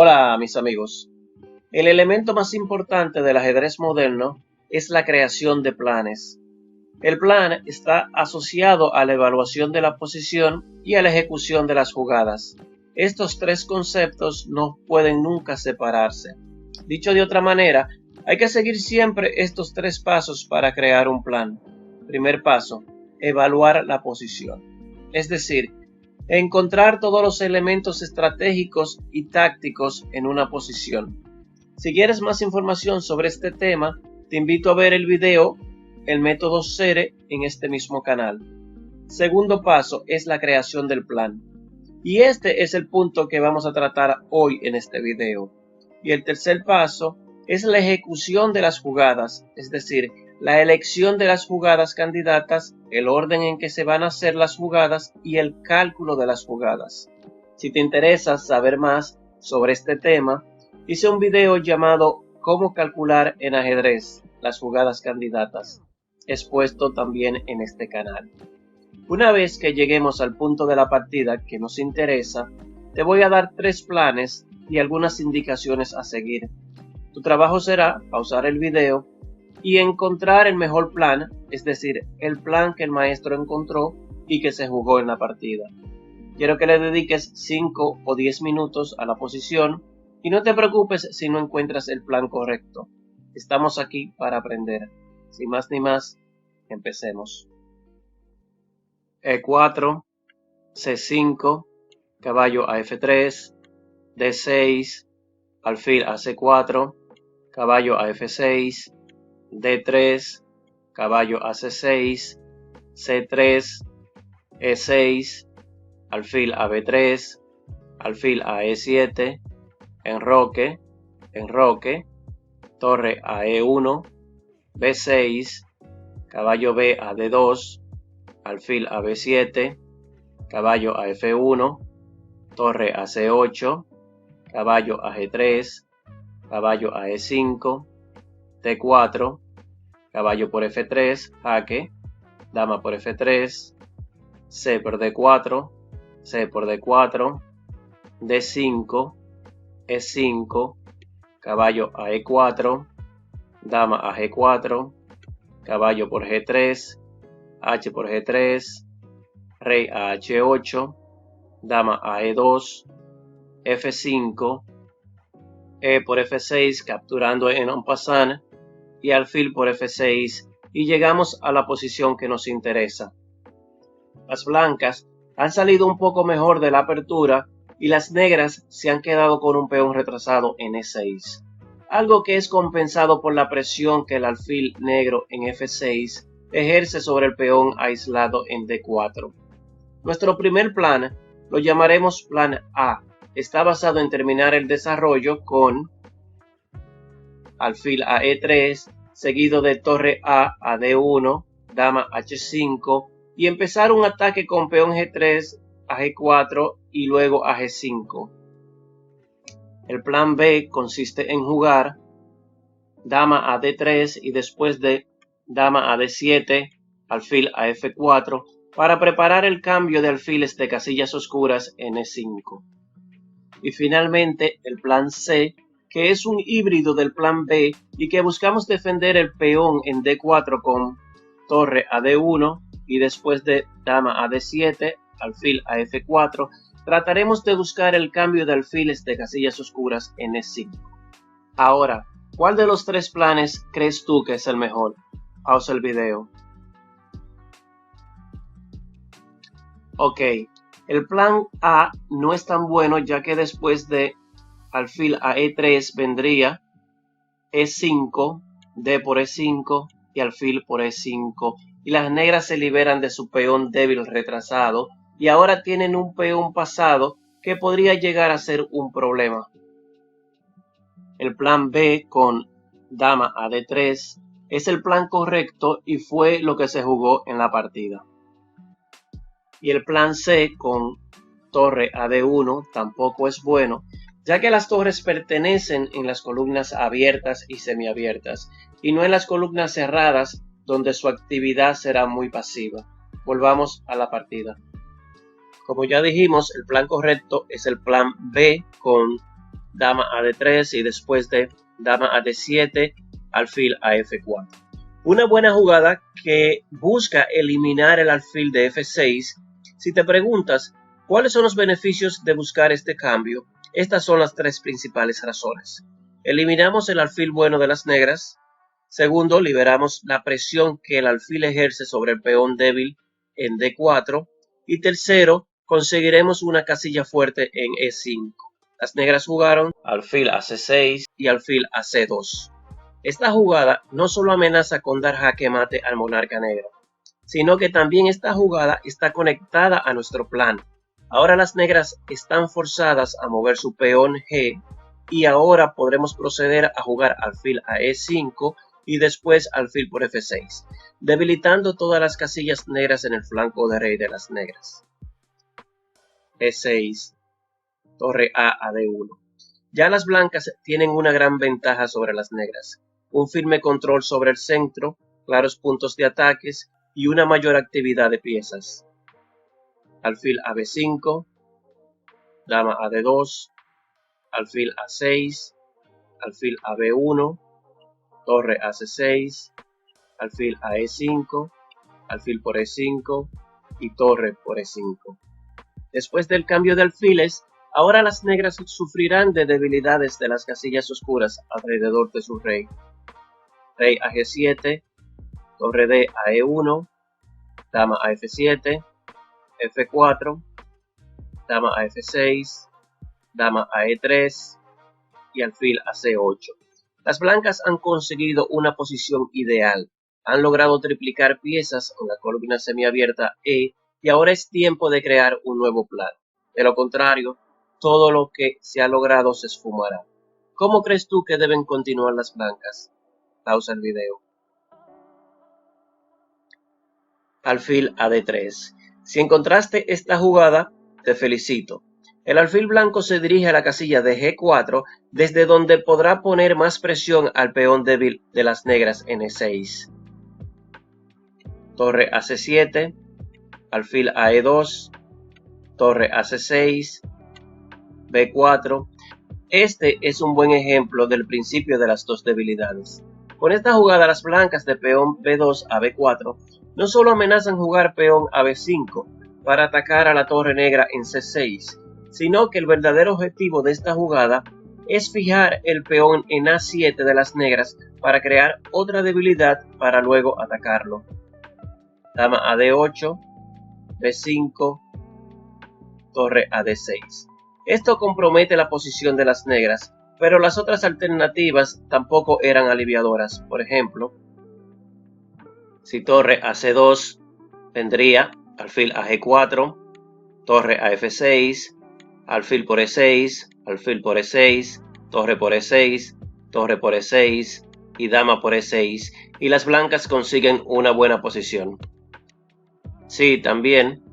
Hola mis amigos, el elemento más importante del ajedrez moderno es la creación de planes. El plan está asociado a la evaluación de la posición y a la ejecución de las jugadas. Estos tres conceptos no pueden nunca separarse. Dicho de otra manera, hay que seguir siempre estos tres pasos para crear un plan. Primer paso, evaluar la posición. Es decir, encontrar todos los elementos estratégicos y tácticos en una posición. Si quieres más información sobre este tema, te invito a ver el video El método SERE en este mismo canal. Segundo paso es la creación del plan. Y este es el punto que vamos a tratar hoy en este video. Y el tercer paso es la ejecución de las jugadas, es decir, la elección de las jugadas candidatas, el orden en que se van a hacer las jugadas y el cálculo de las jugadas. Si te interesa saber más sobre este tema, hice un video llamado Cómo calcular en ajedrez las jugadas candidatas, expuesto también en este canal. Una vez que lleguemos al punto de la partida que nos interesa, te voy a dar tres planes y algunas indicaciones a seguir. Tu trabajo será pausar el video y encontrar el mejor plan, es decir, el plan que el maestro encontró y que se jugó en la partida. Quiero que le dediques 5 o 10 minutos a la posición y no te preocupes si no encuentras el plan correcto. Estamos aquí para aprender. Sin más ni más, empecemos. E4, C5, caballo a F3, D6, alfil a C4, caballo a F6, D3, caballo a C6, C3, E6, alfil a B3, alfil a E7, enroque, torre a E1, B6, caballo B a D2, alfil a B7, caballo a F1, torre a C8, caballo a G3, caballo a E5, T4, caballo por F3, jaque, dama por F3, C por D4, C por D4, D5, E5, caballo a E4, dama a G4, caballo por G3, H por G3, rey a H8, dama a E2, F5, E por F6 capturando en un passant y alfil por F6 y llegamos a la posición que nos interesa. Las blancas han salido un poco mejor de la apertura y las negras se han quedado con un peón retrasado en E6, algo que es compensado por la presión que el alfil negro en F6 ejerce sobre el peón aislado en D4. Nuestro primer plan lo llamaremos plan A. Está basado en terminar el desarrollo con alfil a E3, seguido de torre A D1, dama H5 y empezar un ataque con peón G3 a G4 y luego a G5. El plan B consiste en jugar dama a D3 y después de dama a D7, alfil a F4 para preparar el cambio de alfiles de casillas oscuras en E5. Y finalmente el plan C, que es un híbrido del plan B y que buscamos defender el peón en D4 con torre a D1 y después de dama a D7, alfil a F4, trataremos de buscar el cambio de alfiles de casillas oscuras en E5. Ahora, ¿cuál de los tres planes crees tú que es el mejor? Pausa el video. Ok, el plan A no es tan bueno ya que después de alfil a E3 vendría E5, D por E5 y alfil por E5 y las negras se liberan de su peón débil retrasado y ahora tienen un peón pasado que podría llegar a ser un problema. El plan B con dama a D3 es el plan correcto y fue lo que se jugó en la partida. Y el plan C con torre a D1 tampoco es bueno, ya que las torres pertenecen en las columnas abiertas y semiabiertas y no en las columnas cerradas donde su actividad será muy pasiva. Volvamos a la partida. Como ya dijimos, el plan correcto es el plan B con dama a d3 y después de dama a d7, alfil a f4. Una buena jugada que busca eliminar el alfil de f6. Si te preguntas cuáles son los beneficios de buscar este cambio, estas son las tres principales razones. Eliminamos el alfil bueno de las negras. Segundo, liberamos la presión que el alfil ejerce sobre el peón débil en d4. Y tercero, conseguiremos una casilla fuerte en e5. Las negras jugaron alfil a c6 y alfil a c2. Esta jugada no solo amenaza con dar jaque mate al monarca negro, sino que también esta jugada está conectada a nuestro plan. Ahora las negras están forzadas a mover su peón G y ahora podremos proceder a jugar alfil a E5 y después alfil por F6, debilitando todas las casillas negras en el flanco de rey de las negras. E6, torre a D1. Ya las blancas tienen una gran ventaja sobre las negras, un firme control sobre el centro, claros puntos de ataques y una mayor actividad de piezas. Alfil a B5, dama a D2, alfil a 6, alfil a B1, torre a C6, alfil a E5, alfil por E5 y torre por E5. Después del cambio de alfiles, ahora las negras sufrirán de debilidades de las casillas oscuras alrededor de su rey. Rey a G7, torre D a E1, dama a F7, F4, dama a F6, dama a E3 y alfil a C8. Las blancas han conseguido una posición ideal. Han logrado triplicar piezas en la columna semiabierta E y ahora es tiempo de crear un nuevo plan. De lo contrario, todo lo que se ha logrado se esfumará. ¿Cómo crees tú que deben continuar las blancas? Pausa el video. Alfil a D3. Si encontraste esta jugada, te felicito. El alfil blanco se dirige a la casilla de G4, desde donde podrá poner más presión al peón débil de las negras en E6. Torre a C7, alfil a E2, torre a C6, B4. Este es un buen ejemplo del principio de las dos debilidades. Con esta jugada, las blancas de peón B2 a B4 no solo amenazan jugar peón a B5 para atacar a la torre negra en C6, sino que el verdadero objetivo de esta jugada es fijar el peón en A7 de las negras para crear otra debilidad para luego atacarlo. Dama a D8, B5, torre a D6. Esto compromete la posición de las negras, pero las otras alternativas tampoco eran aliviadoras. Por ejemplo, si torre a C2, vendría alfil a G4, torre a F6, alfil por E6, alfil por E6, torre por E6, torre por E6 y dama por E6, y las blancas consiguen una buena posición. Sí, también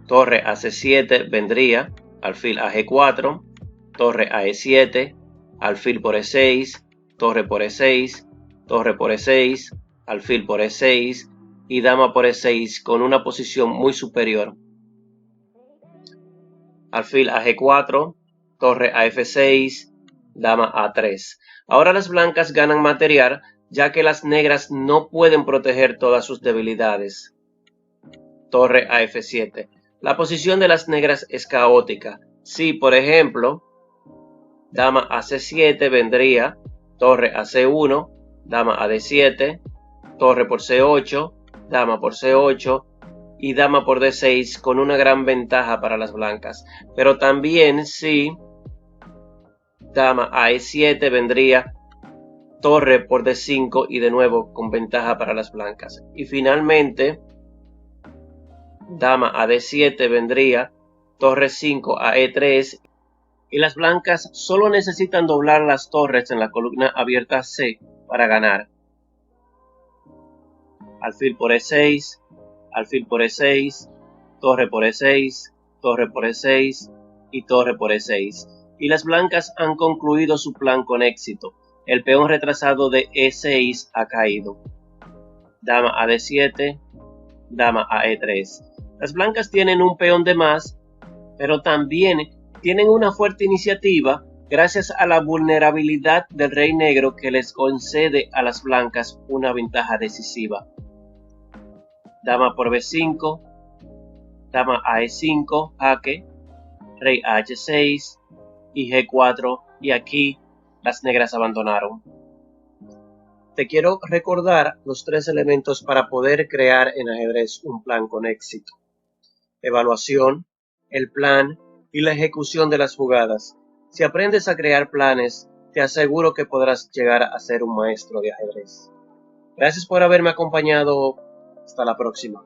torre a C7 vendría alfil a G4, torre a E7, alfil por E6, torre por E6, torre por E6, alfil por E6 y dama por E6 con una posición muy superior. Alfil a G4, torre a F6, dama a 3. Ahora las blancas ganan material, ya que las negras no pueden proteger todas sus debilidades. Torre a F7. La posición de las negras es caótica. Si, por ejemplo, dama a C7 vendría torre a C1, dama a D7, torre por C8, dama por C8 y dama por D6 con una gran ventaja para las blancas. Pero también si dama a E7 vendría torre por D5 y de nuevo con ventaja para las blancas. Y finalmente dama a D7 vendría torre 5 a E3 y las blancas solo necesitan doblar las torres en la columna abierta C para ganar. Alfil por E6, alfil por E6, torre por E6, torre por E6 y torre por E6. Y las blancas han concluido su plan con éxito. El peón retrasado de E6 ha caído. Dama a D7, dama a E3. Las blancas tienen un peón de más, pero también tienen una fuerte iniciativa gracias a la vulnerabilidad del rey negro que les concede a las blancas una ventaja decisiva. Dama por B5, dama a E5, jaque, rey a H6 y G4, y aquí las negras abandonaron. Te quiero recordar los 3 elementos para poder crear en ajedrez un plan con éxito: evaluación, el plan y la ejecución de las jugadas. Si aprendes a crear planes, te aseguro que podrás llegar a ser un maestro de ajedrez. Gracias por haberme acompañado. Hasta la próxima.